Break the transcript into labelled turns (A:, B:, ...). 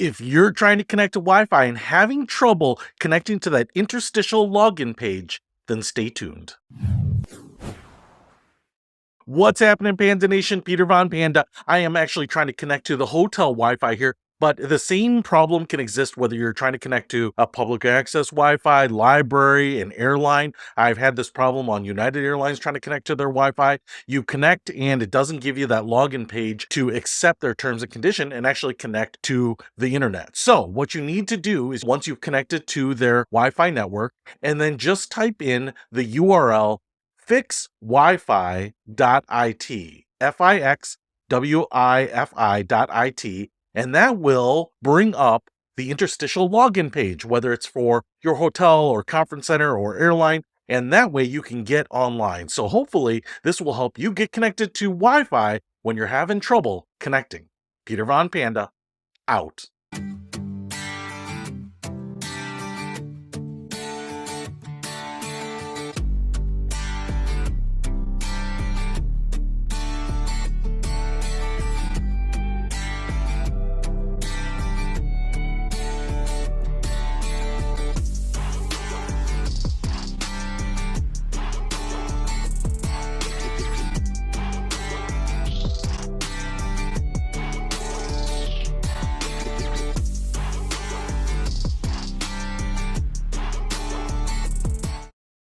A: If you're trying to connect to Wi-Fi and having trouble connecting to that interstitial login page, then stay tuned. What's happening, Panda Nation? Peter Von Panda. I am actually trying to connect to the hotel Wi-Fi here, but the same problem can exist whether you're trying to connect to a public access Wi-Fi, library, an airline. I've had this problem on United Airlines trying to connect to their Wi-Fi. You connect and it doesn't give you that login page to accept their terms and condition and actually connect to the internet. So what you need to do is once you've connected to their Wi-Fi network, and then just type in the URL fixwifi.it, fixwifi.it, and that will bring up the interstitial login page, whether it's for your hotel or conference center or airline, and that way you can get online. So hopefully this will help you get connected to Wi-Fi when you're having trouble connecting. Peter Von Panda, out.